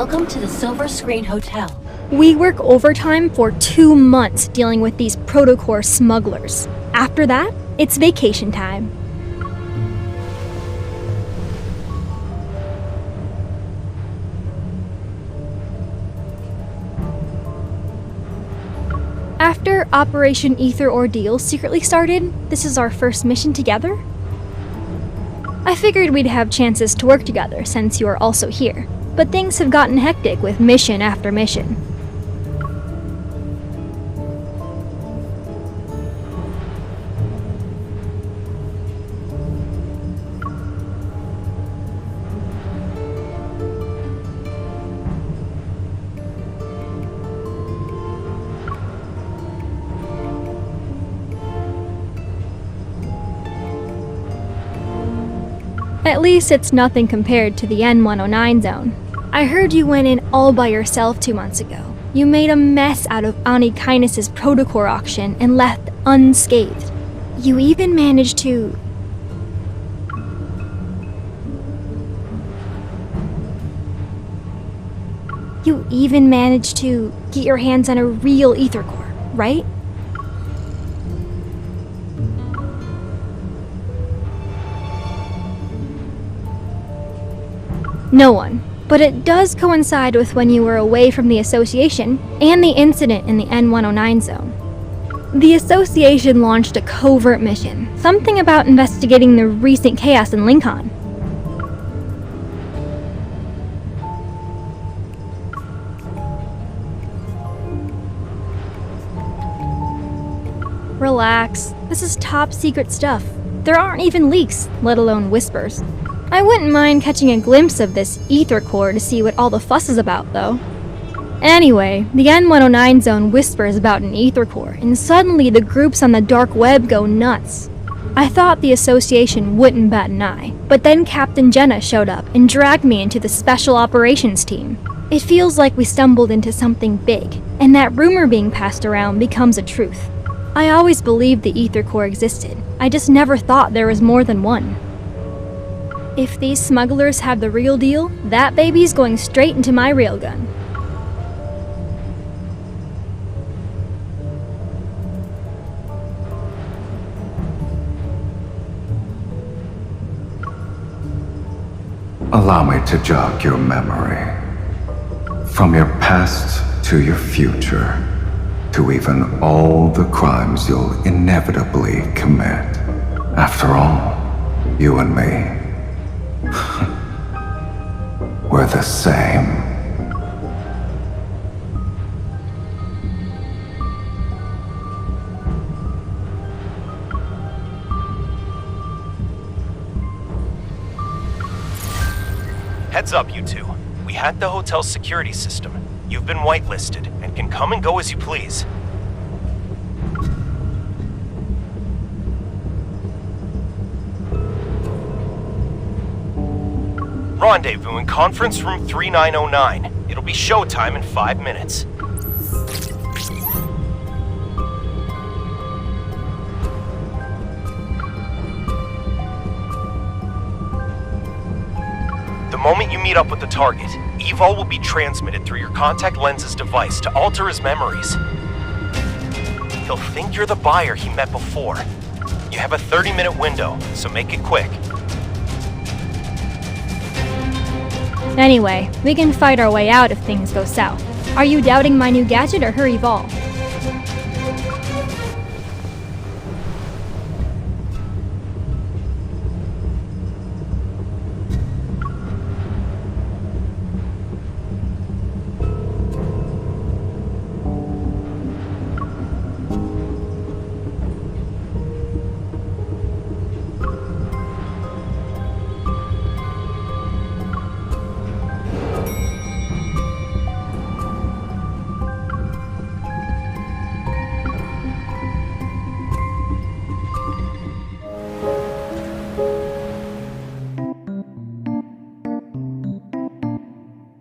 Welcome to the Silver Screen Hotel. We work overtime for 2 months dealing with these protocore smugglers. After that, it's vacation time. After Operation Ether Ordeal secretly started, this is our first mission together. I figured we'd have chances to work together since you are also here, but things have gotten hectic with mission after mission. At least it's nothing compared to the N109 zone. I heard you went in all by yourself 2 months ago. You made a mess out of Ani Kindness's protocore auction and left unscathed. You even managed to... get your hands on a real ether core, right? No one. But it does coincide with when you were away from the Association and the incident in the N109 zone. The Association launched a covert mission, something about investigating the recent chaos in Lincoln. Relax, this is top secret stuff. There aren't even leaks, let alone whispers. I wouldn't mind catching a glimpse of this ether core to see what all the fuss is about, though. Anyway, the N109 zone whispers about an ether core, and suddenly the groups on the dark web go nuts. I thought the Association wouldn't bat an eye, but then Captain Jenna showed up and dragged me into the Special Operations team. It feels like we stumbled into something big, and that rumor being passed around becomes a truth. I always believed the ether core existed, I just never thought there was more than one. If these smugglers have the real deal, that baby's going straight into my railgun. Allow me to jog your memory. From your past to your future, to even all the crimes you'll inevitably commit. After all, you and me, we're the same. Heads up, you two. We hacked the hotel's security system. You've been whitelisted and can come and go as you please. Rendezvous in conference room 3909. It'll be showtime in 5 minutes. The moment you meet up with the target, Evol will be transmitted through your contact lenses device to alter his memories. He'll think you're the buyer he met before. You have a 30-minute window, so make it quick. Anyway, we can fight our way out if things go south. Are you doubting my new gadget or her Evol?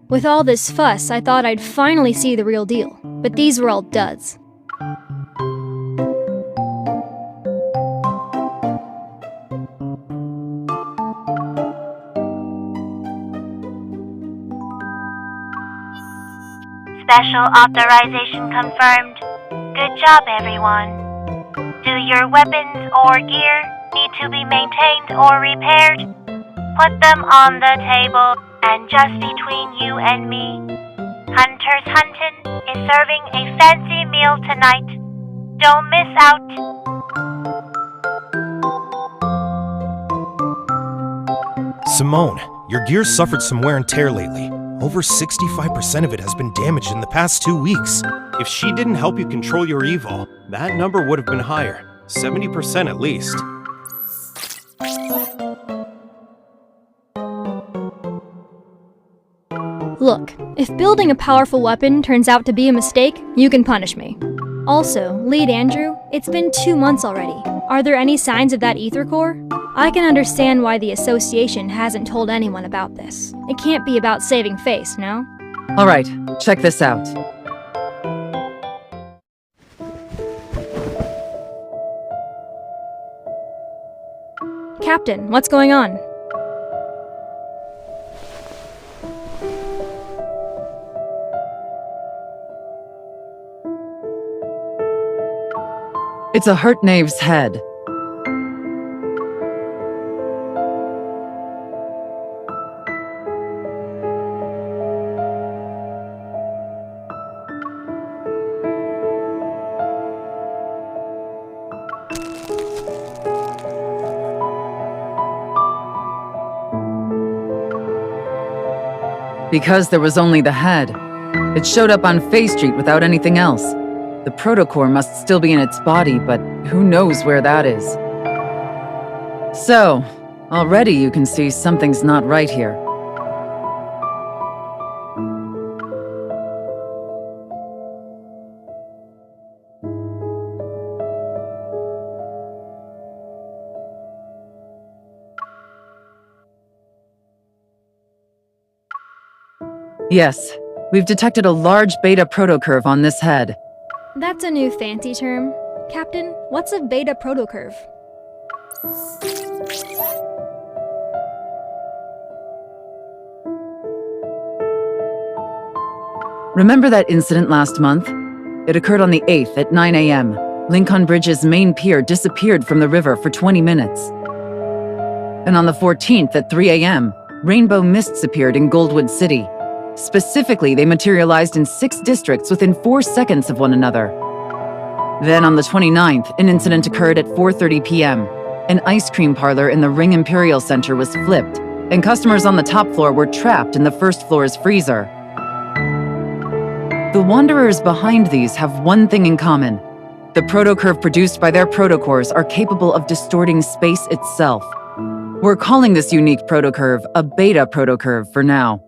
With all this fuss, I thought I'd finally see the real deal, but these were all duds. Special authorization confirmed. Good job, everyone. Do your weapons or gear need to be maintained or repaired? Put them on the table, and just between you and me, Hunter's Huntin' is serving a fancy meal tonight. Don't miss out. Simone, your gear's suffered some wear and tear lately. Over 65% of it has been damaged in the past 2 weeks. If she didn't help you control your evil, that number would have been higher. 70% at least. Look, if building a powerful weapon turns out to be a mistake, you can punish me. Also, Lead Andrew, it's been 2 months already. Are there any signs of that ether core? I can understand why the association hasn't told anyone about this. It can't be about saving face, no? Alright, check this out. Captain, what's going on? It's a hurt knave's head. Because there was only the head. It showed up on Faye Street without anything else. The protocore must still be in its body, but who knows where that is. So, already you can see something's not right here. Yes, we've detected a large beta protocurve on this head. That's a new fancy term. Captain, what's a beta protocurve? Remember that incident last month? It occurred on the 8th at 9 a.m. Lincoln Bridge's main pier disappeared from the river for 20 minutes. And on the 14th at 3 a.m., rainbow mists appeared in Goldwood City. Specifically, they materialized in 6 districts within 4 seconds of one another. Then on the 29th, an incident occurred at 4:30 p.m. An ice cream parlor in the Ring Imperial Center was flipped, and customers on the top floor were trapped in the first floor's freezer. The Wanderers behind these have one thing in common. The protocurve produced by their protocores are capable of distorting space itself. We're calling this unique protocurve a beta protocurve for now.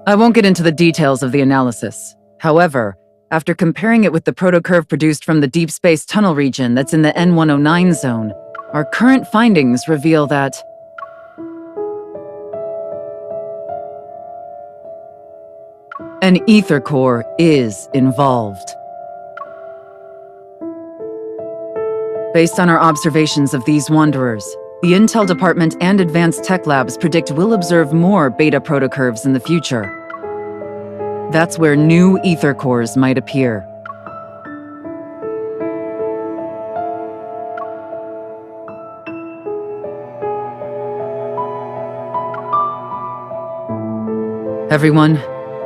I won't get into the details of the analysis. However, after comparing it with the protocurve produced from the Deepspace tunnel region that's in the N109 zone, our current findings reveal that an ether core is involved. Based on our observations of these Wanderers, the Intel Department and Advanced Tech Labs predict we'll observe more beta protocurves in the future. That's where new ether cores might appear. Everyone,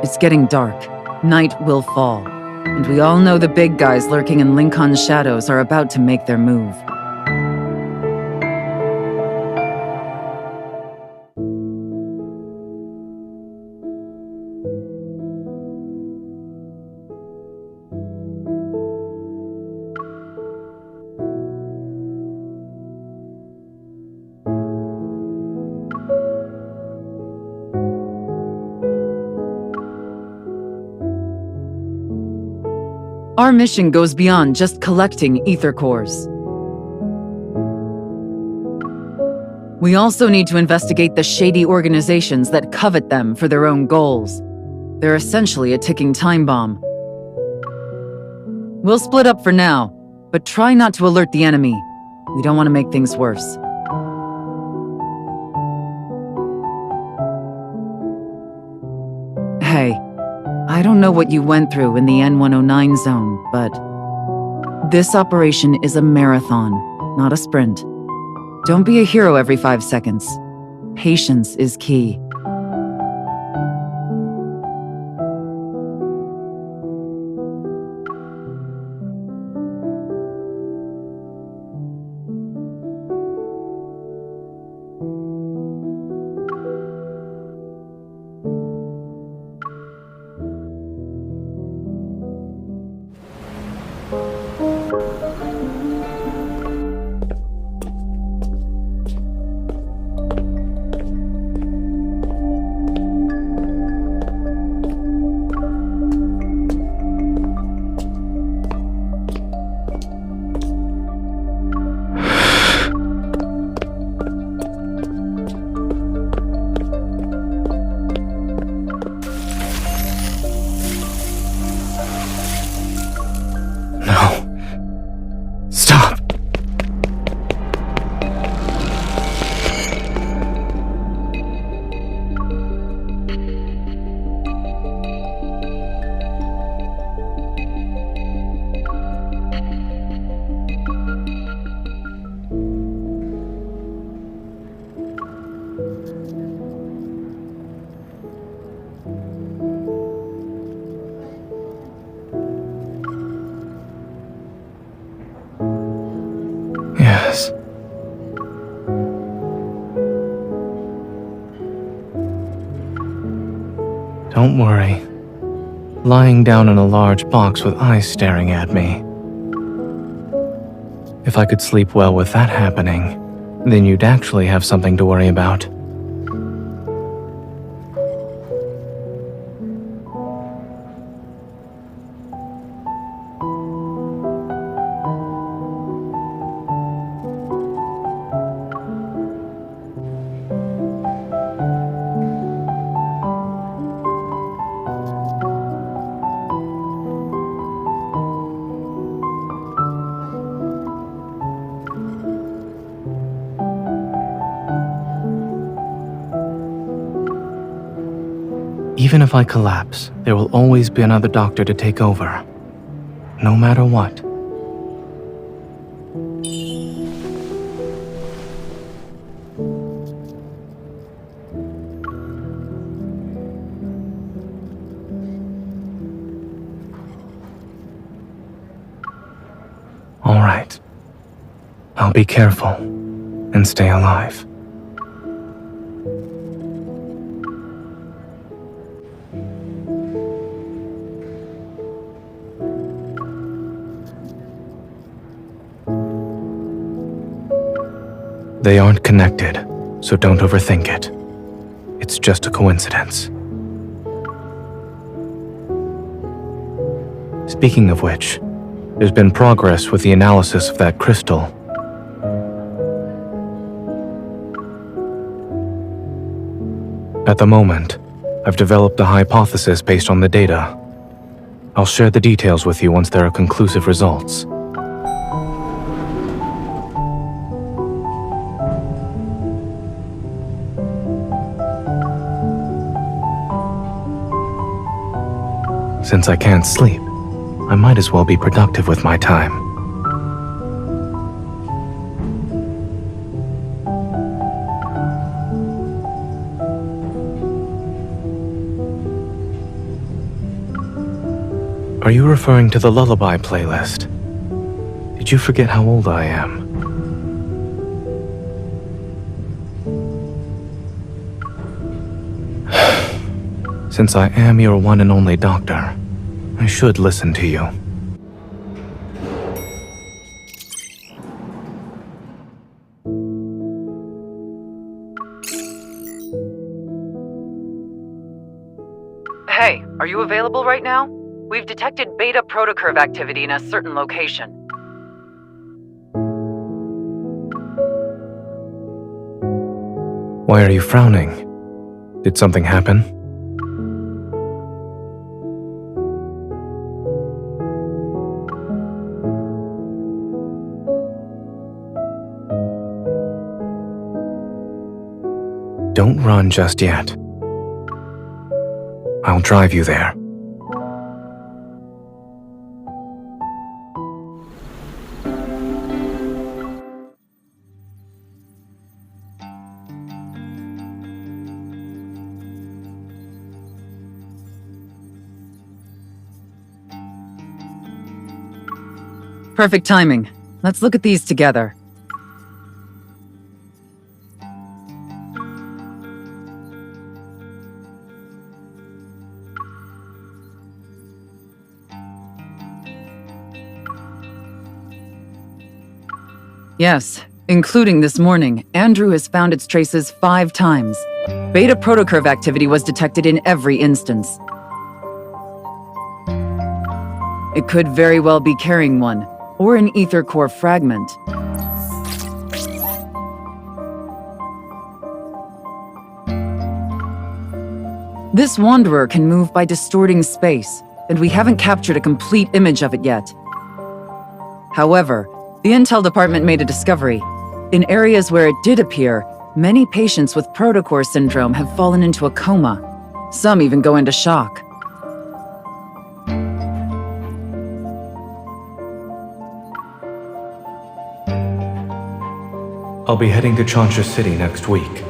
it's getting dark. Night will fall. And we all know the big guys lurking in Lincoln's shadows are about to make their move. Our mission goes beyond just collecting ether cores. We also need to investigate the shady organizations that covet them for their own goals. They're essentially a ticking time bomb. We'll split up for now, but try not to alert the enemy. We don't want to make things worse. Hey, I don't know what you went through in the N109 zone, but this operation is a marathon, not a sprint. Don't be a hero every 5 seconds. Patience is key. No. Stop. Yes. Don't worry. Lying down in a large box with eyes staring at me. If I could sleep well with that happening, then you'd actually have something to worry about. Even if I collapse, there will always be another doctor to take over. No matter what. All right. I'll be careful and stay alive. They aren't connected, so don't overthink it. It's just a coincidence. Speaking of which, there's been progress with the analysis of that crystal. At the moment, I've developed a hypothesis based on the data. I'll share the details with you once there are conclusive results. Since I can't sleep, I might as well be productive with my time. Are you referring to the lullaby playlist? Did you forget how old I am? Since I am your one and only doctor, I should listen to you. Hey, are you available right now? We've detected beta protocurve activity in a certain location. Why are you frowning? Did something happen? Don't run just yet. I'll drive you there. Perfect timing. Let's look at these together. Yes, including this morning, Andrew has found its traces 5 times. Beta protocurve activity was detected in every instance. It could very well be carrying one, or an ether core fragment. This wanderer can move by distorting space, and we haven't captured a complete image of it yet. However, the Intel department made a discovery. In areas where it did appear, many patients with protocore syndrome have fallen into a coma. Some even go into shock. I'll be heading to Chansha City next week.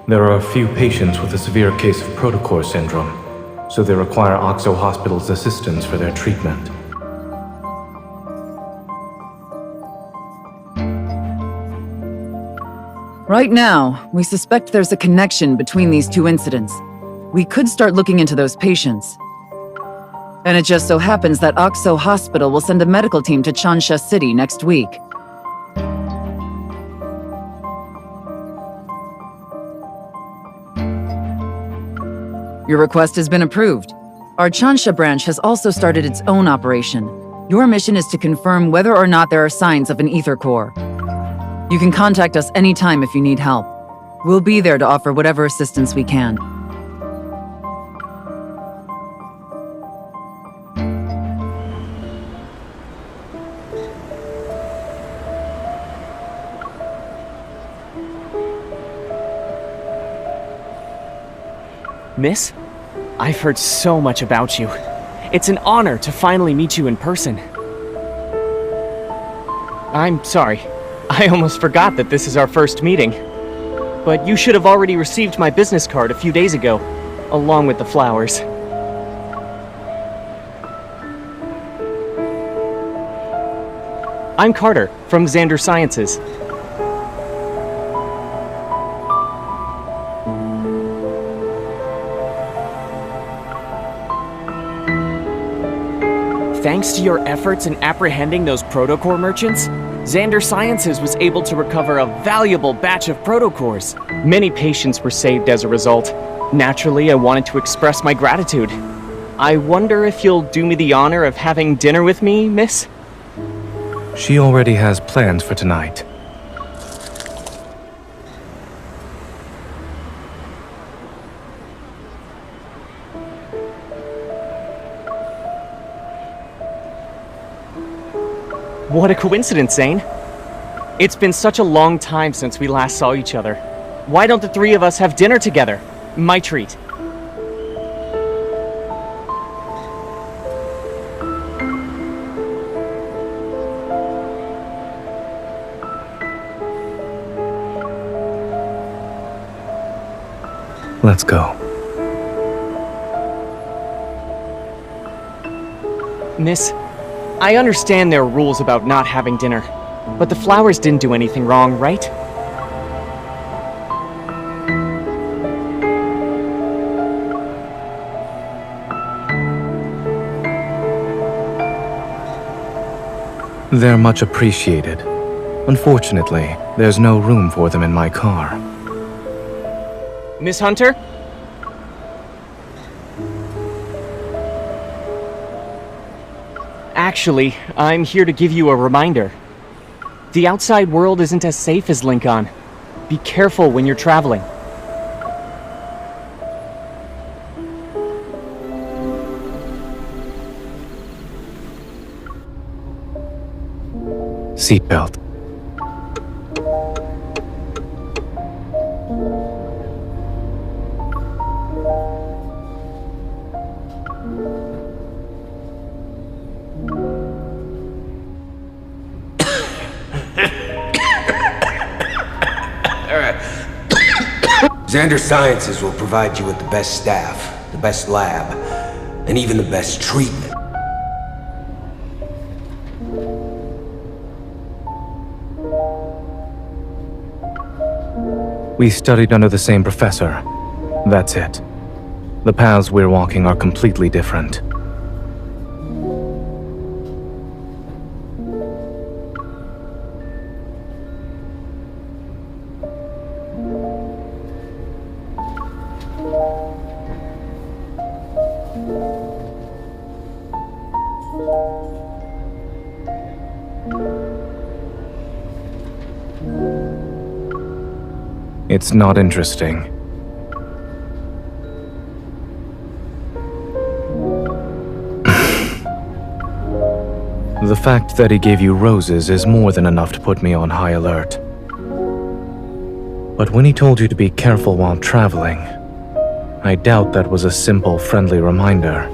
There are a few patients with a severe case of protocore syndrome, so they require Oxo Hospital's assistance for their treatment. Right now, we suspect there's a connection between these 2 incidents. We could start looking into those patients. And it just so happens that Oxo Hospital will send a medical team to Chansha City next week. Your request has been approved. Our Chansha branch has also started its own operation. Your mission is to confirm whether or not there are signs of an ether core. You can contact us anytime if you need help. We'll be there to offer whatever assistance we can. Miss, I've heard so much about you. It's an honor to finally meet you in person. I'm sorry. I almost forgot that this is our first meeting. But you should have already received my business card a few days ago, along with the flowers. I'm Carter, from Xander Sciences. Thanks to your efforts in apprehending those protocore merchants, Xander Sciences was able to recover a valuable batch of protocores. Many patients were saved as a result. Naturally, I wanted to express my gratitude. I wonder if you'll do me the honor of having dinner with me, miss? She already has plans for tonight. What a coincidence, Zane. It's been such a long time since we last saw each other. Why don't the 3 of us have dinner together? My treat. Let's go. Miss, I understand there are rules about not having dinner, but the flowers didn't do anything wrong, right? They're much appreciated. Unfortunately, there's no room for them in my car. Miss Hunter? Actually, I'm here to give you a reminder. The outside world isn't as safe as Lincoln. Be careful when you're traveling. Seatbelt. Xander Sciences will provide you with the best staff, the best lab, and even the best treatment. We studied under the same professor. That's it. The paths we're walking are completely different. It's not interesting. The fact that he gave you roses is more than enough to put me on high alert. But when he told you to be careful while traveling, I doubt that was a simple, friendly reminder.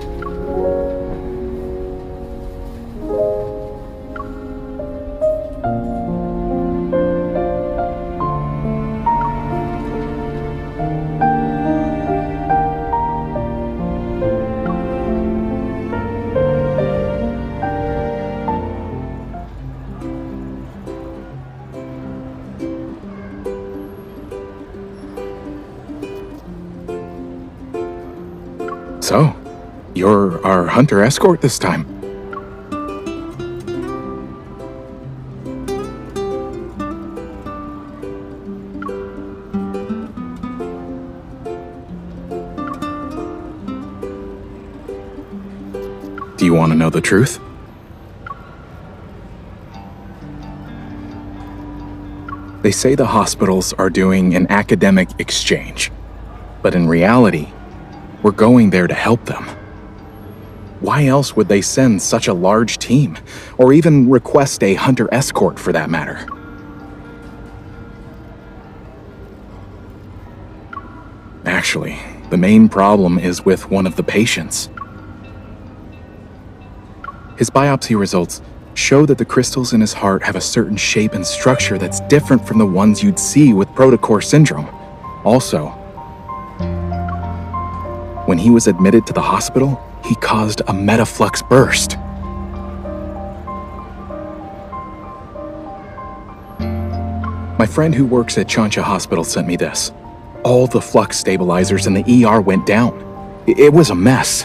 So, you're our hunter escort this time. Do you want to know the truth? They say the hospitals are doing an academic exchange, but in reality, we're going there to help them. Why else would they send such a large team, or even request a hunter escort for that matter? Actually, the main problem is with one of the patients. His biopsy results show that the crystals in his heart have a certain shape and structure that's different from the ones you'd see with protocore syndrome. Also, when he was admitted to the hospital, he caused a metaflux burst. My friend who works at Chancha Hospital sent me this. All the flux stabilizers in the ER went down. It was a mess.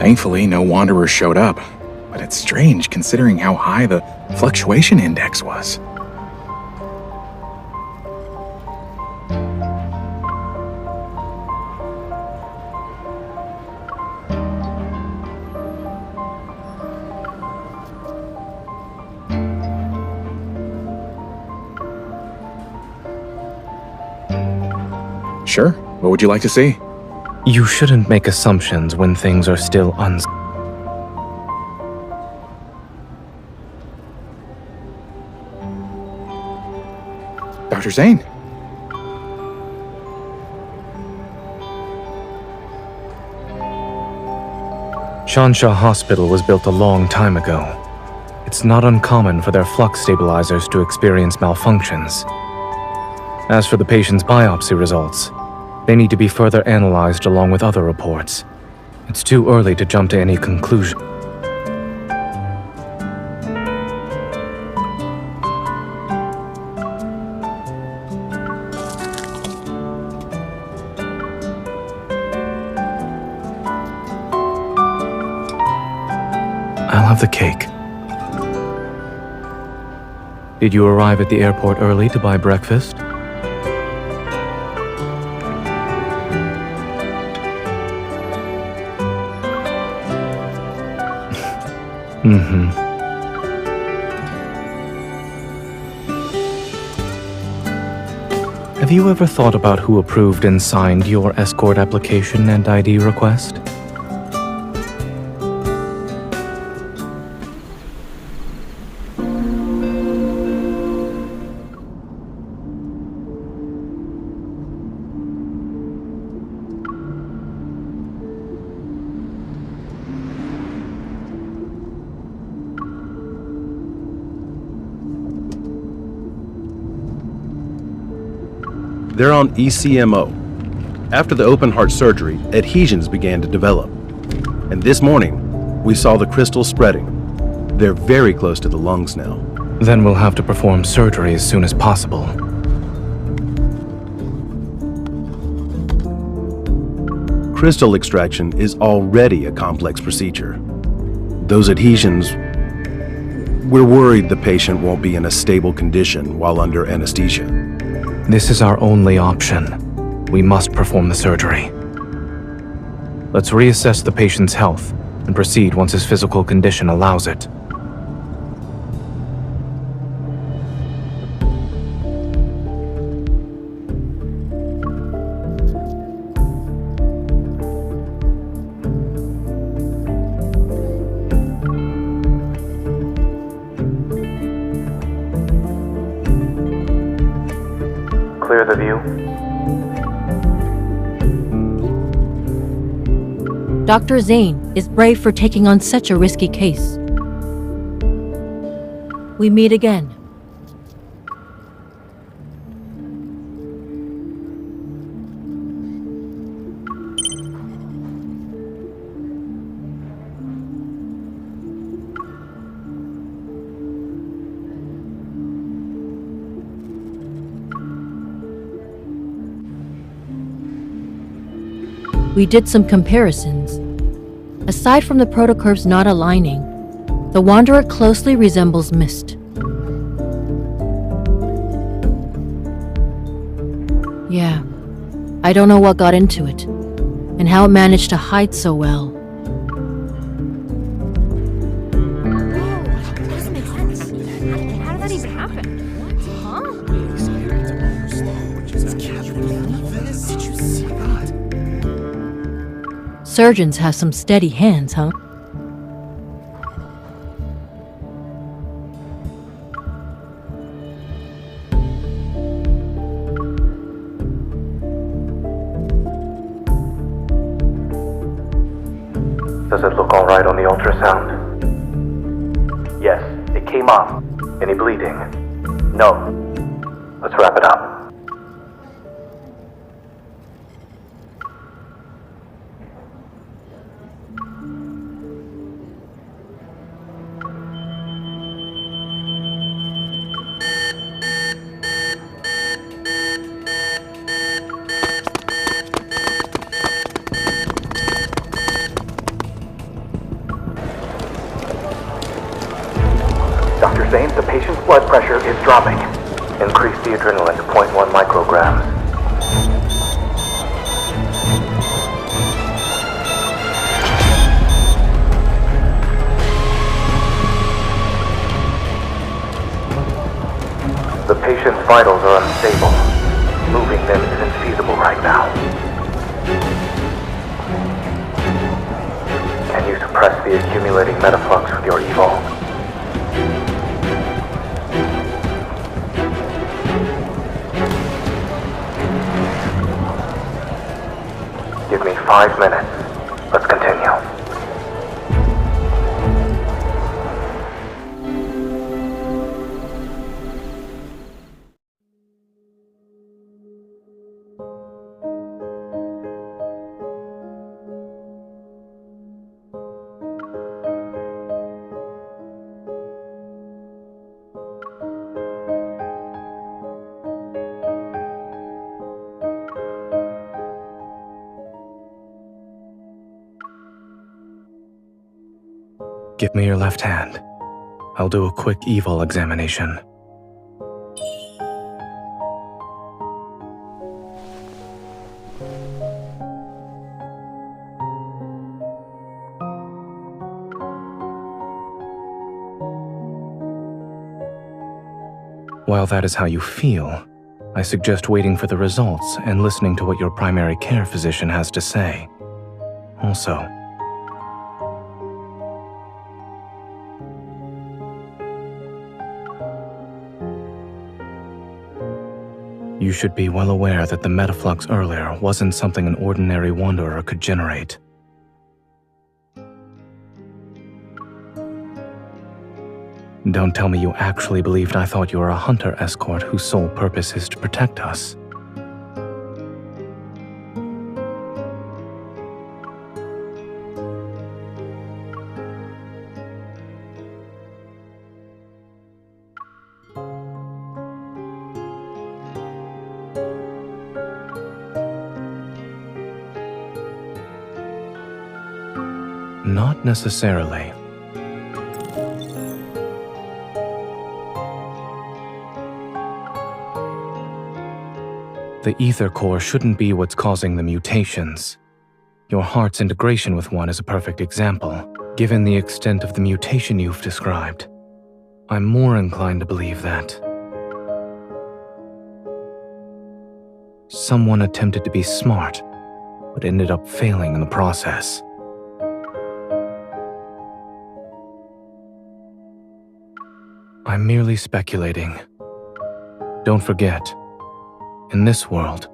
Thankfully, no wanderers showed up, but it's strange considering how high the fluctuation index was. Sure, what would you like to see? You shouldn't make assumptions when things are still Dr. Zane? Shansha Hospital was built a long time ago. It's not uncommon for their flux stabilizers to experience malfunctions. As for the patient's biopsy results, they need to be further analyzed along with other reports. It's too early to jump to any conclusion. I'll have the cake. Did you arrive at the airport early to buy breakfast? Mm-hmm. Have you ever thought about who approved and signed your escort application and ID request? They're on ECMO. After the open heart surgery, adhesions began to develop. And this morning, we saw the crystals spreading. They're very close to the lungs now. Then we'll have to perform surgery as soon as possible. Crystal extraction is already a complex procedure. Those adhesions, we're worried the patient won't be in a stable condition while under anesthesia. This is our only option. We must perform the surgery. Let's reassess the patient's health and proceed once his physical condition allows it. Clear the view. Dr. Zane is brave for taking on such a risky case. We meet again. We did some comparisons. Aside from the protocurves not aligning, the Wanderer closely resembles Mist. Yeah, I don't know what got into it, and how it managed to hide so well. That doesn't make sense. How did that even happen? Huh? Surgeons have some steady hands, huh? Does it look alright on the ultrasound? Yes, it came off. Any bleeding? No. Let's wrap it up. Dr. Zane, the patient's blood pressure is dropping. Increase the adrenaline to 0.1 micrograms. The patient's vitals are unstable. Moving them isn't feasible right now. Can you suppress the accumulating metaflux with your evol? Give me 5 minutes. Let's continue. Give me your left hand. I'll do a quick evil examination. While that is how you feel, I suggest waiting for the results and listening to what your primary care physician has to say. Also, you should be well aware that the metaflux earlier wasn't something an ordinary wanderer could generate. Don't tell me you actually believed I thought you were a hunter escort whose sole purpose is to protect us. Not necessarily. The ether core shouldn't be what's causing the mutations. Your heart's integration with one is a perfect example, given the extent of the mutation you've described. I'm more inclined to believe that someone attempted to be smart, but ended up failing in the process. I'm merely speculating. Don't forget, in this world,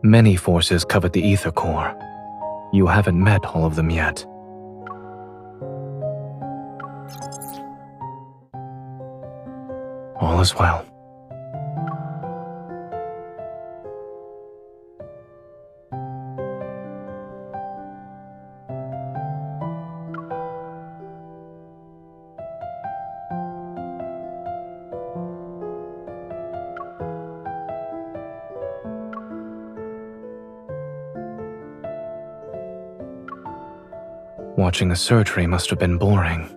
many forces covet the ether core. You haven't met all of them yet. All is well. Watching a surgery must have been boring.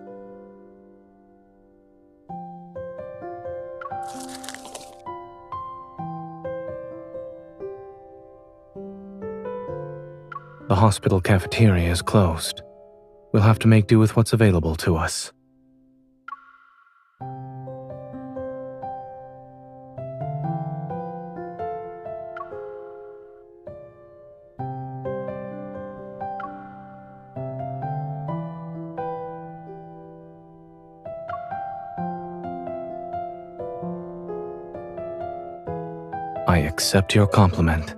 The hospital cafeteria is closed. We'll have to make do with what's available to us. I accept your compliment.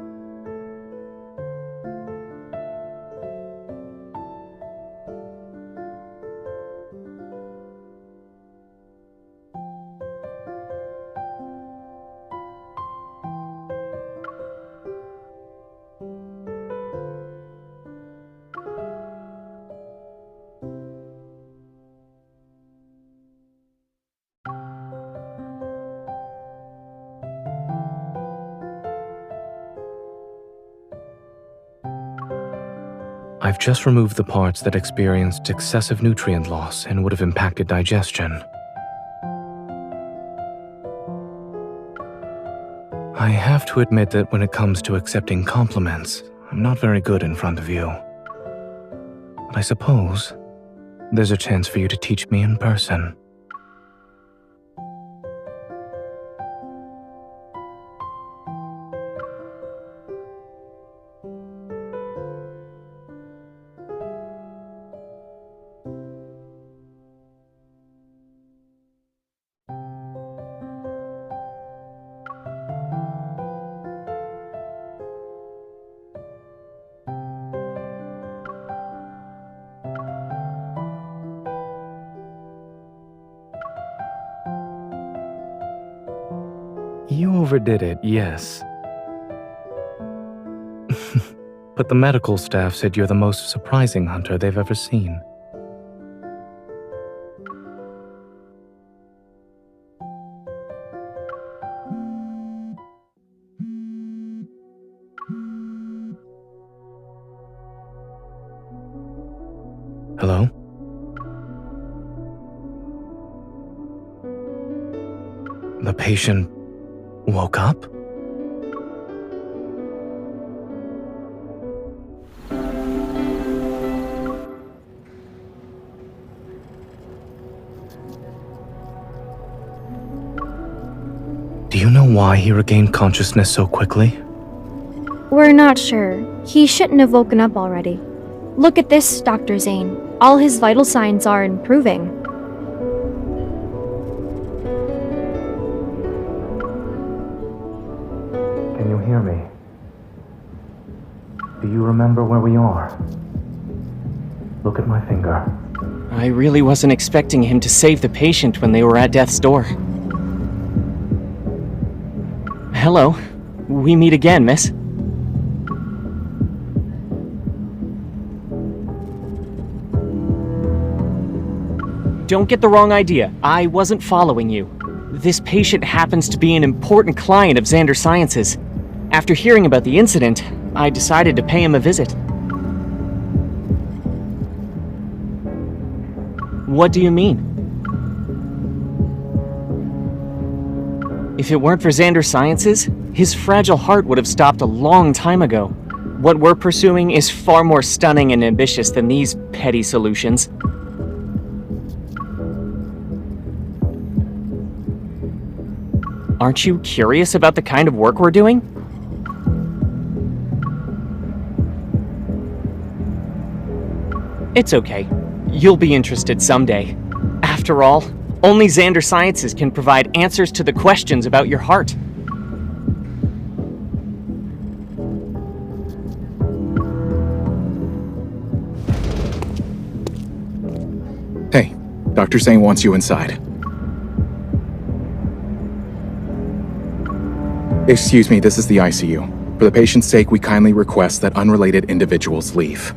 I've just removed the parts that experienced excessive nutrient loss and would have impacted digestion. I have to admit that when it comes to accepting compliments, I'm not very good in front of you. But I suppose there's a chance for you to teach me in person. You overdid it, yes. But the medical staff said you're the most surprising hunter they've ever seen. Hello? The patient woke up? Do you know why he regained consciousness so quickly? We're not sure. He shouldn't have woken up already. Look at this, Dr. Zane. All his vital signs are improving. Can you hear me? Do you remember where we are? Look at my finger. I really wasn't expecting him to save the patient when they were at death's door. Hello. We meet again, miss. Don't get the wrong idea. I wasn't following you. This patient happens to be an important client of Xander Sciences. After hearing about the incident, I decided to pay him a visit. What do you mean? If it weren't for Xander Sciences, his fragile heart would have stopped a long time ago. What we're pursuing is far more stunning and ambitious than these petty solutions. Aren't you curious about the kind of work we're doing? It's okay. You'll be interested someday. After all, only Xander Sciences can provide answers to the questions about your heart. Hey, Dr. Zhang wants you inside. Excuse me, this is the ICU. For the patient's sake, we kindly request that unrelated individuals leave.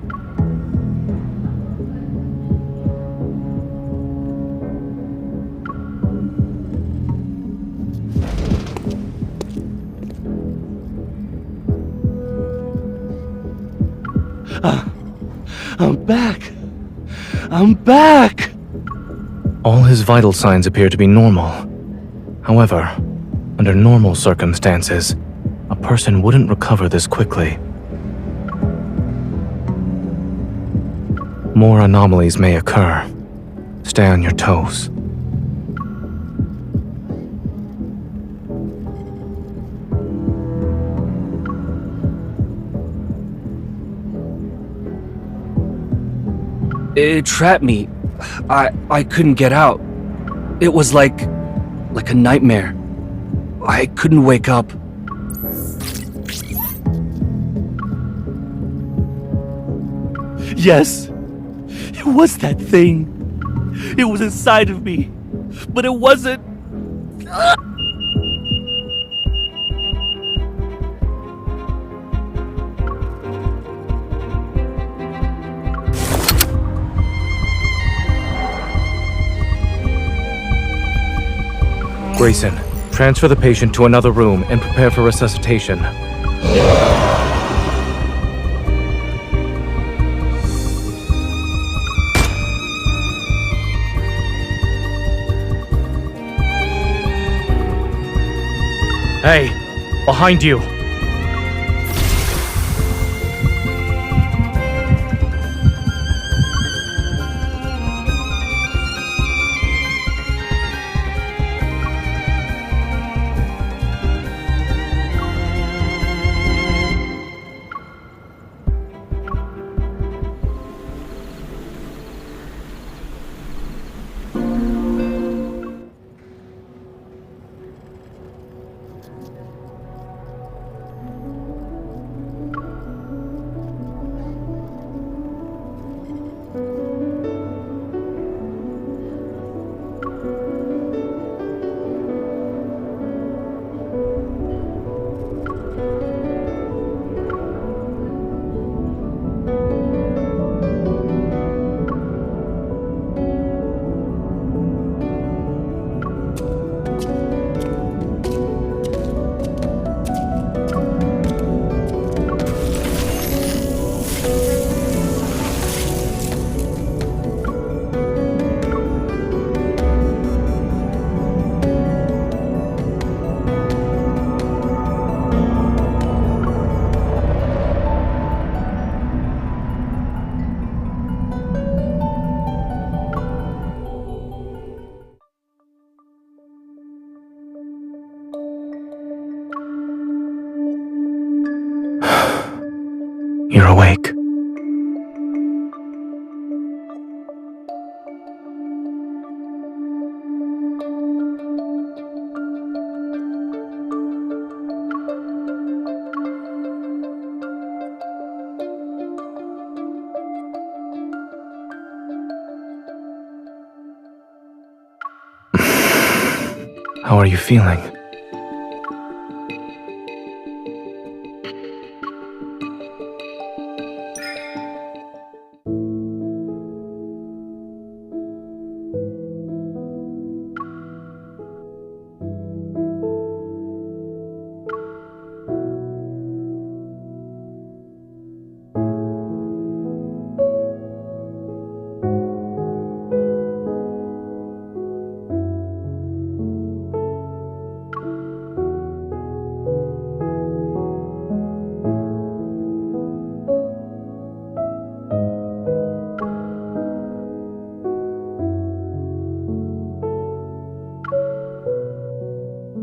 I'm back! I'm back! All his vital signs appear to be normal. However, under normal circumstances, a person wouldn't recover this quickly. More anomalies may occur. Stay on your toes. It trapped me. I couldn't get out. It was like a nightmare. I couldn't wake up. Yes, it was that thing. It was inside of me, but it wasn't. Grayson, transfer the patient to another room and prepare for resuscitation. Hey, behind you! You're awake. How are you feeling?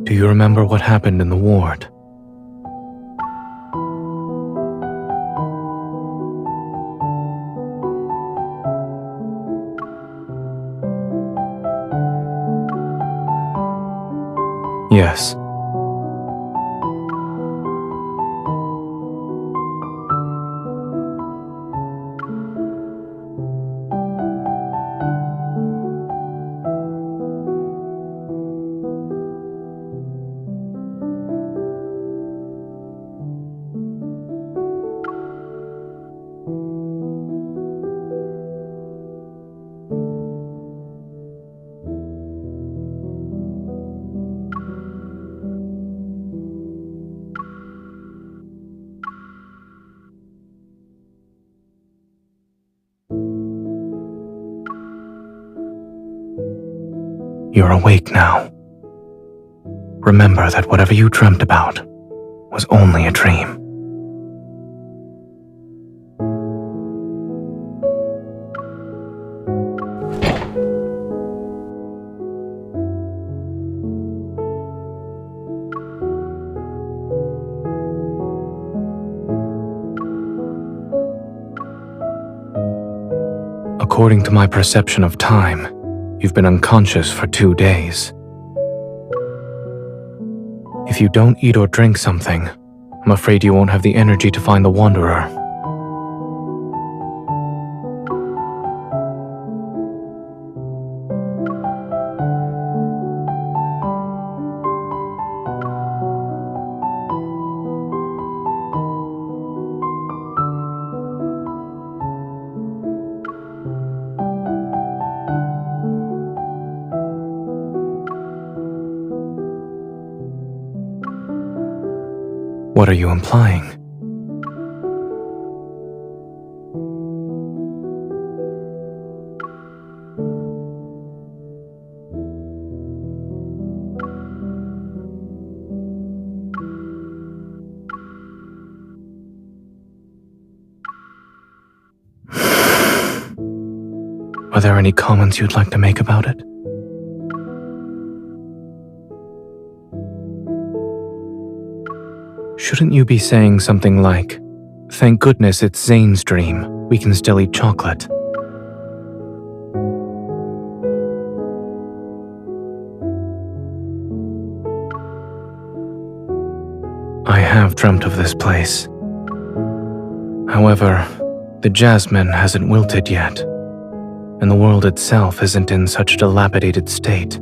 Do you remember what happened in the ward? Yes. You're awake now. Remember that whatever you dreamt about was only a dream. According to my perception of time, you've been unconscious for 2 days. If you don't eat or drink something, I'm afraid you won't have the energy to find the Wanderer. What are you implying? Are there any comments you'd like to make about it? Shouldn't you be saying something like, "Thank goodness it's Zane's dream, we can still eat chocolate"? I have dreamt of this place. However, the jasmine hasn't wilted yet, and the world itself isn't in such a dilapidated state.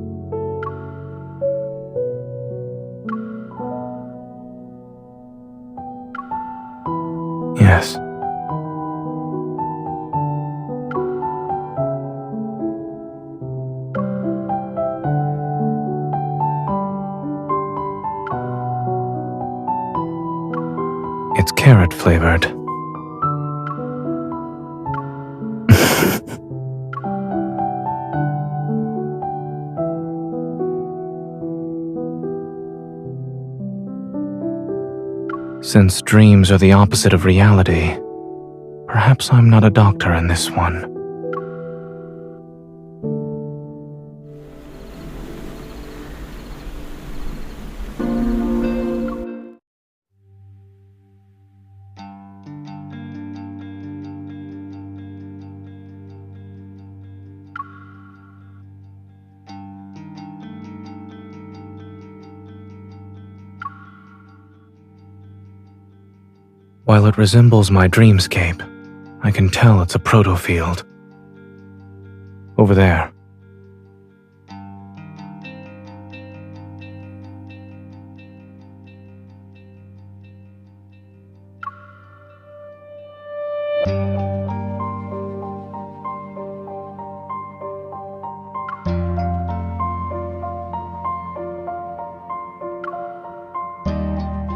Yes. It's carrot flavored. Since dreams are the opposite of reality, perhaps I'm not a doctor in this one. While it resembles my dreamscape, I can tell it's a proto-field. Over there.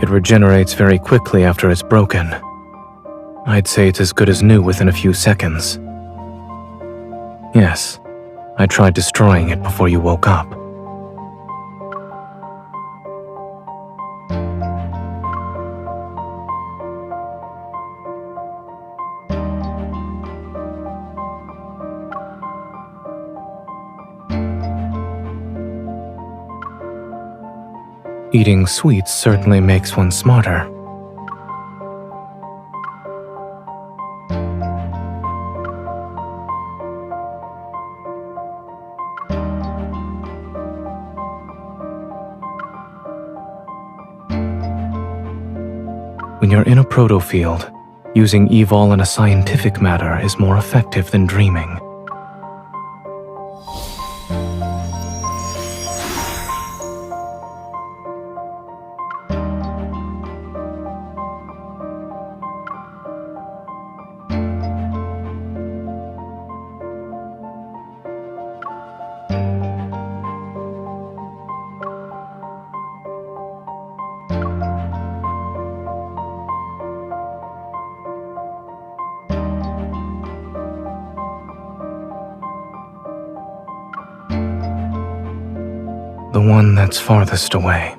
It regenerates very quickly after it's broken. I'd say it's as good as new within a few seconds. Yes, I tried destroying it before you woke up. Eating sweets certainly makes one smarter. When you're in a proto-field, using evol in a scientific matter is more effective than dreaming. The one that's farthest away.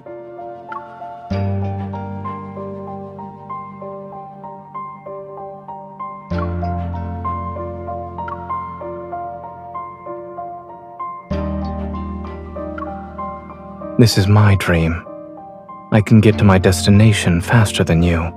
This is my dream. I can get to my destination faster than you.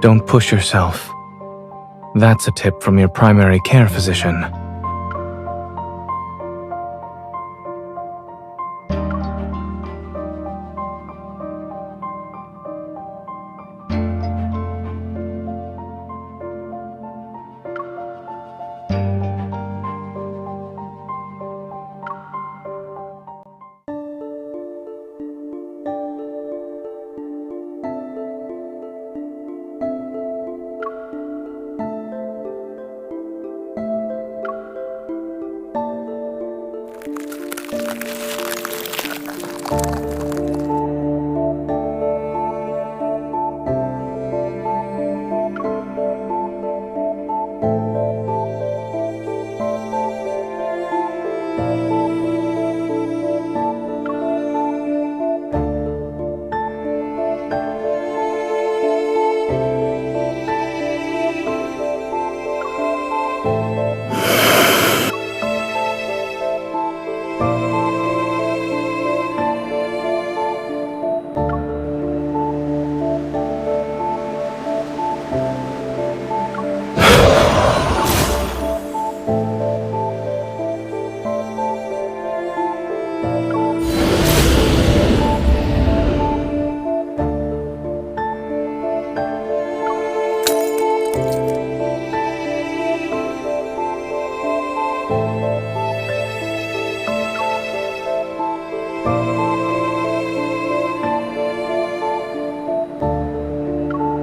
Don't push yourself. That's a tip from your primary care physician.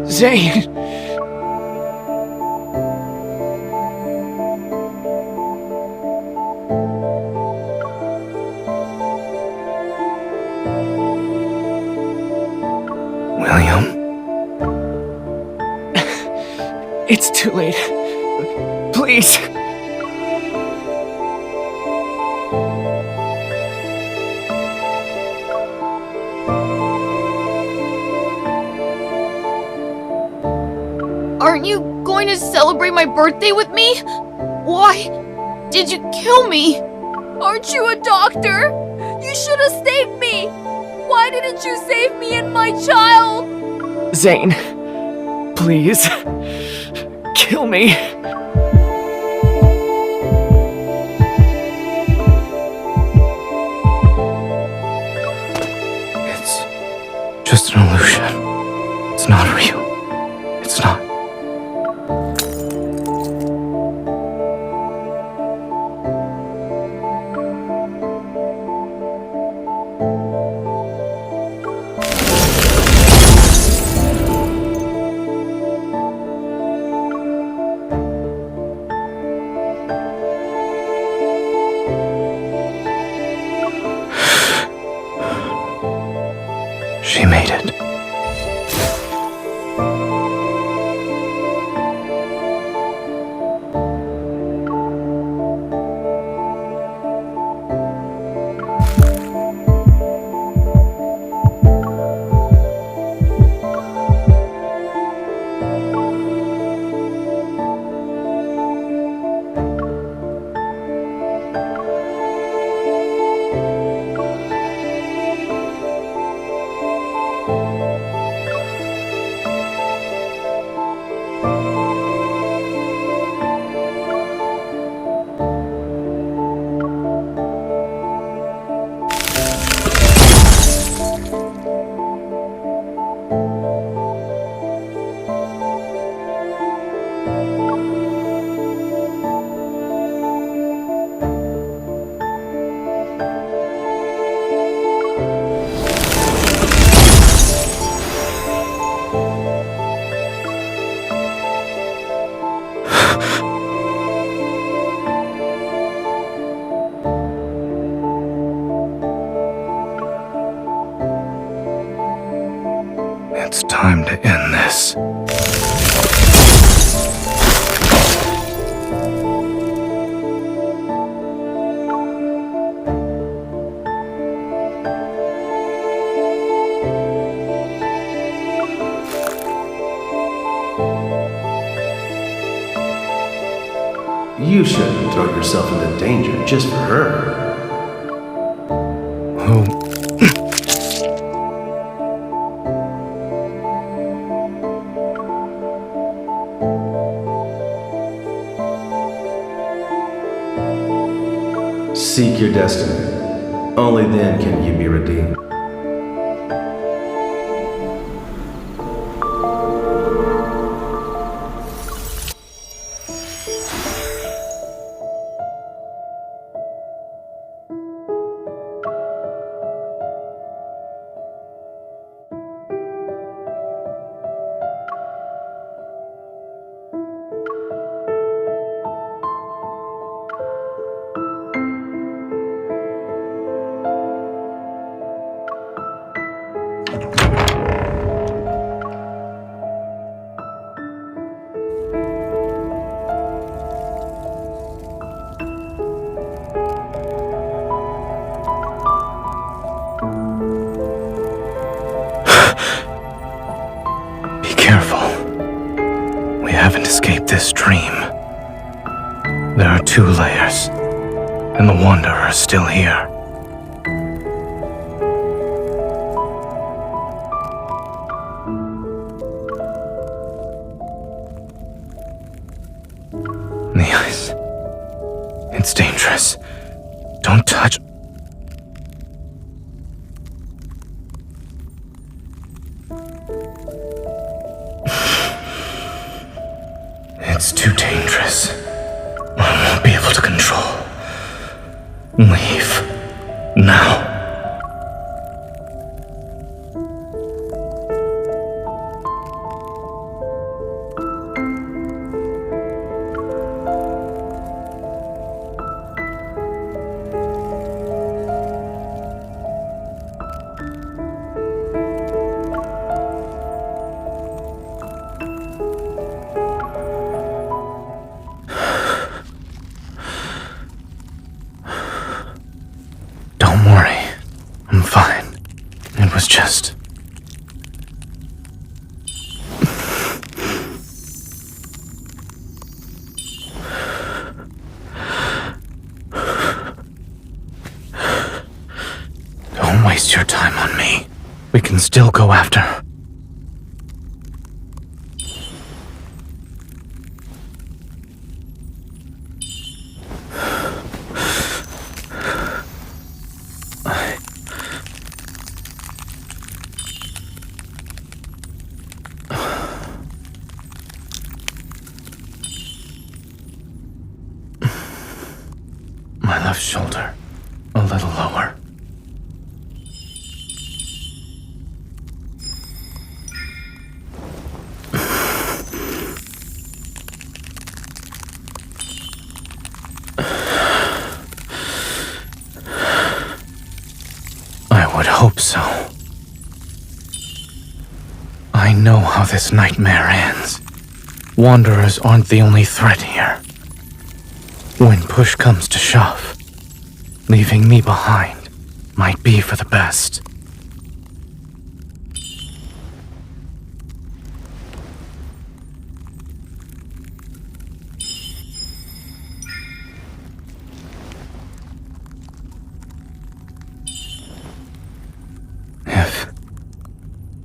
Zane! William? It's too late. Please! Aren't you going to celebrate my birthday with me? Why did you kill me? Aren't you a doctor? You should have saved me! Why didn't you save me and my child? Zane, please, kill me. It's just an illusion. It's not real. It's not. this. You shouldn't throw yourself into danger just for her. Who? Seek your destiny. Only then can you be redeemed. Haven't escaped this dream. There are 2 layers, and the Wanderer is still here. The ice. It's dangerous. Don't touch. It's too dangerous. I won't be able to control. Leave. Now. Don't worry. I'm fine. It was just... Don't waste your time on me. We can still go after her. My left shoulder, a little lower. I would hope so. I know how this nightmare ends. Wanderers aren't the only threat here. When push comes to shove, leaving me behind might be for the best.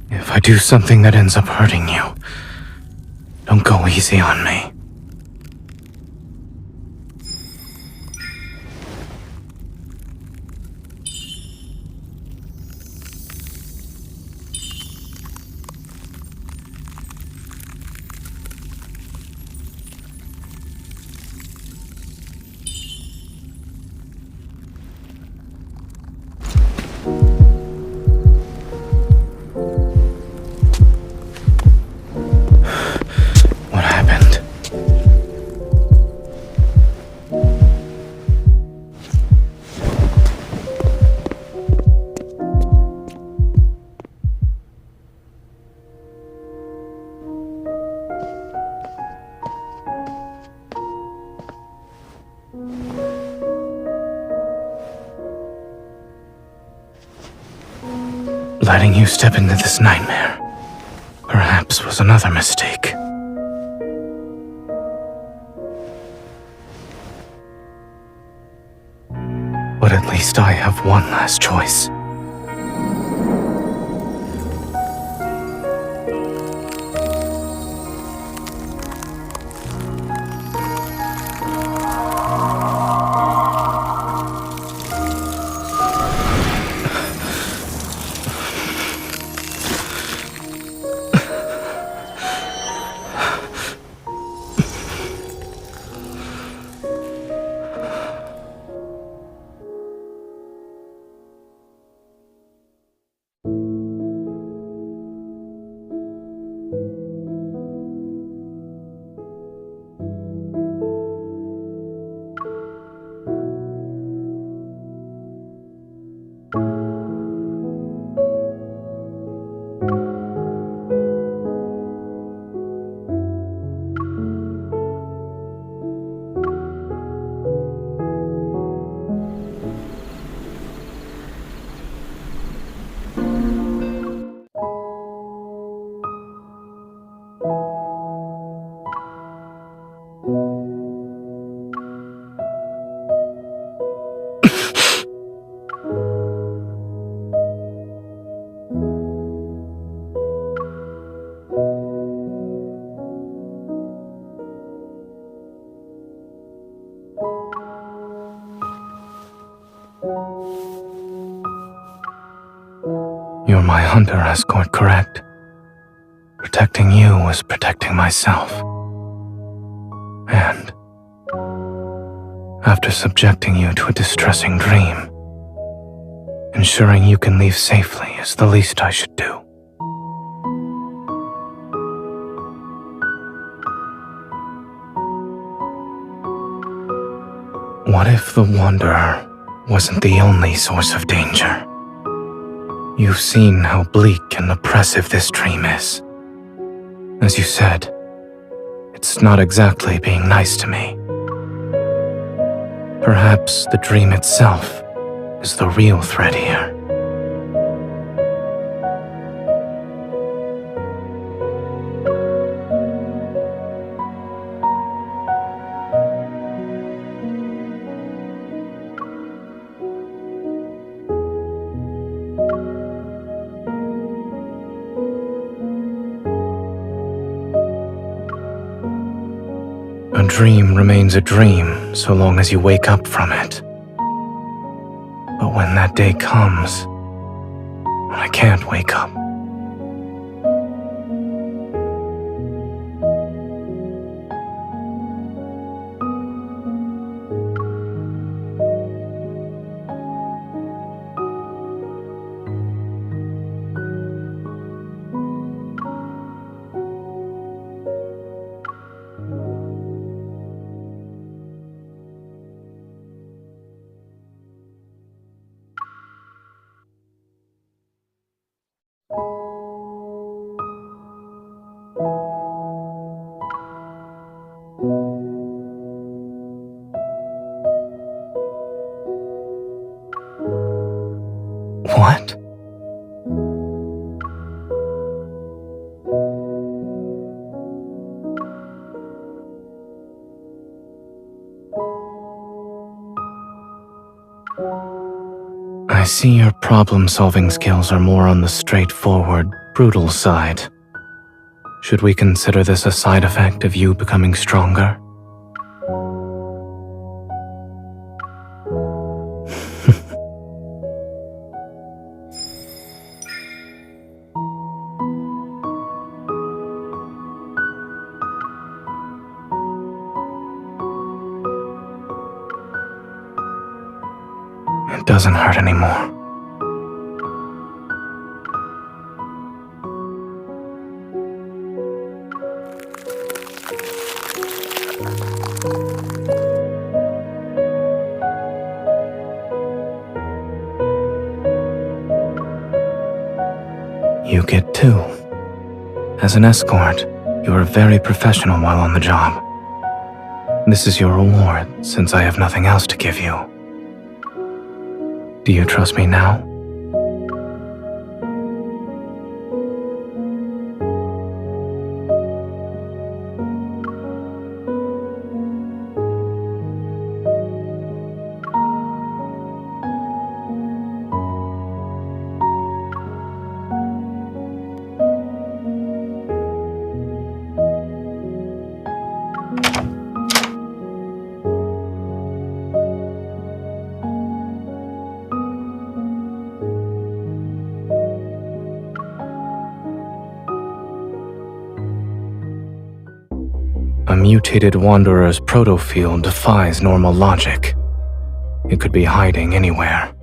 If I do something that ends up hurting you, don't go easy on me. Letting you step into this nightmare perhaps was another mistake. But at least I have one last choice. You're my hunter escort, correct? Protecting you was protecting myself. And after subjecting you to a distressing dream, ensuring you can leave safely is the least I should do. What if the Wanderer wasn't the only source of danger? You've seen how bleak and oppressive this dream is. As you said, it's not exactly being nice to me. Perhaps the dream itself is the real threat here. A dream remains a dream so long as you wake up from it. But when that day comes, when I can't wake up, what? I see your problem-solving skills are more on the straightforward, brutal side. Should we consider this a side effect of you becoming stronger? It doesn't hurt anymore. You get two. As an escort, you are very professional while on the job. This is your reward, since I have nothing else to give you. Do you trust me now? A mutated Wanderer's protofield defies normal logic. It could be hiding anywhere.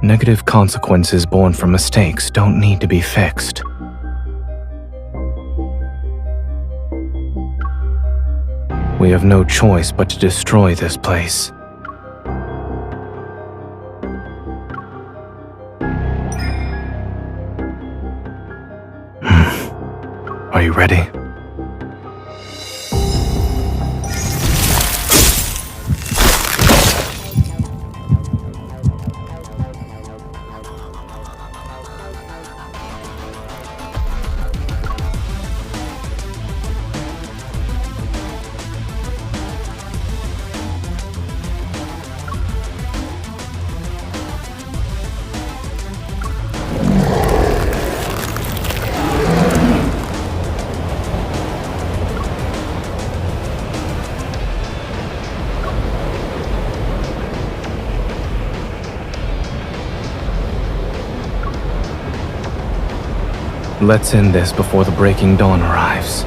Negative consequences born from mistakes don't need to be fixed. We have no choice but to destroy this place. Are you ready? Let's end this before the breaking dawn arrives.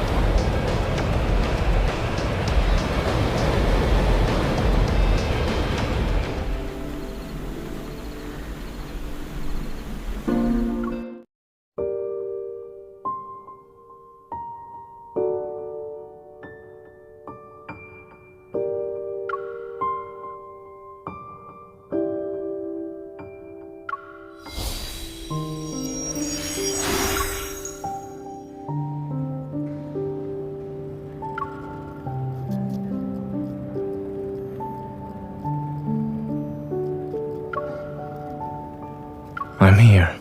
I'm here.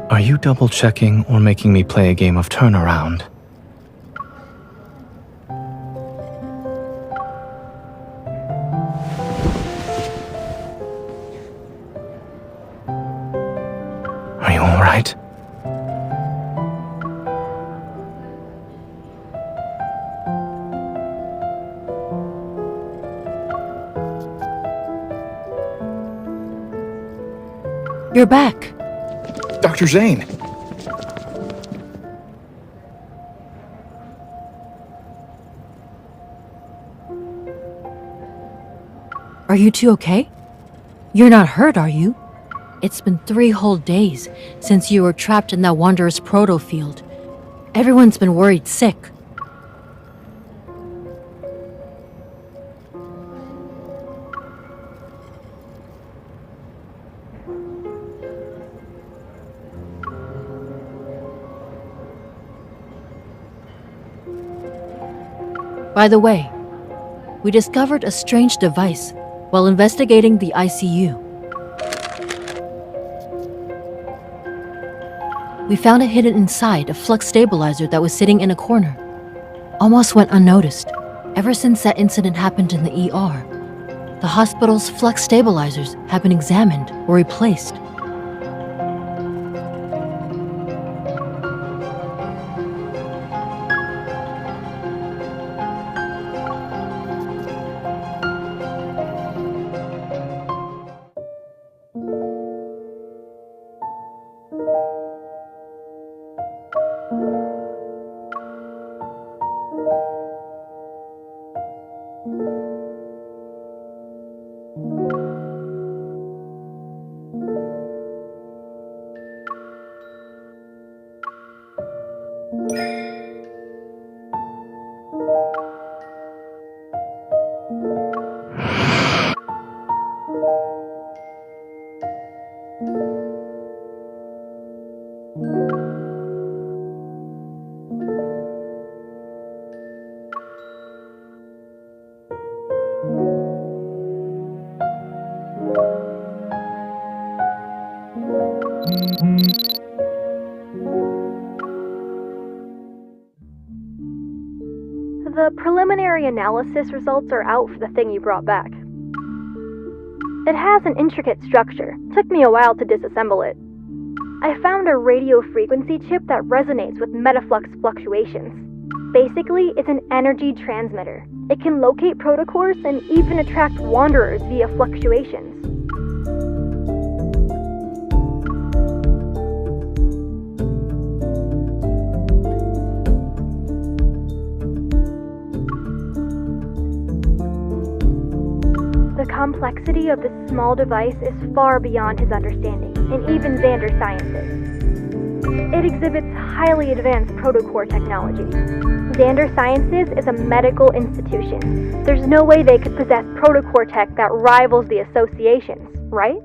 Are you double-checking or making me play a game of turnaround? Are you all right? You're back. Dr. Zane! Are you two okay? You're not hurt, are you? It's been 3 whole days since you were trapped in that Wanderer's proto-field. Everyone's been worried sick. By the way, we discovered a strange device while investigating the ICU. We found it hidden inside a flux stabilizer that was sitting in a corner. Almost went unnoticed. Ever since that incident happened in the ER, the hospital's flux stabilizers have been examined or replaced. The preliminary analysis results are out for the thing you brought back. It has an intricate structure. Took me a while to disassemble it. I found a radio frequency chip that resonates with metaflux fluctuations. Basically, it's an energy transmitter. It can locate protocores and even attract wanderers via fluctuations. The complexity of this small device is far beyond his understanding, and even Xander's sciences. It exhibits highly advanced protocore technology. Xander Sciences is a medical institution. There's no way they could possess protocore tech that rivals the associations, right?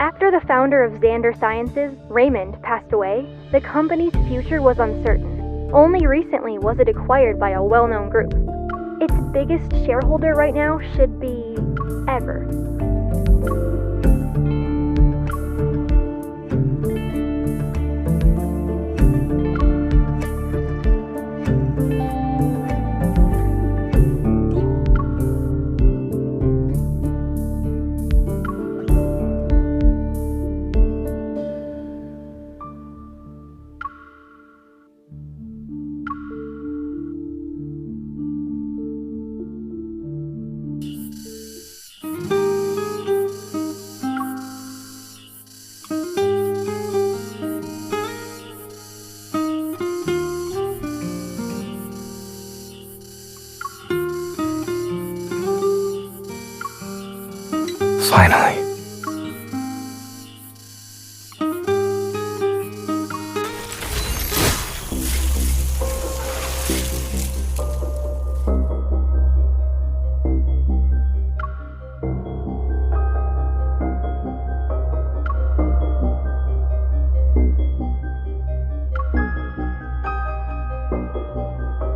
After the founder of Xander Sciences, Raymond, passed away, the company's future was uncertain. Only recently was it acquired by a well-known group. Its biggest shareholder right now should be Ever. Finally.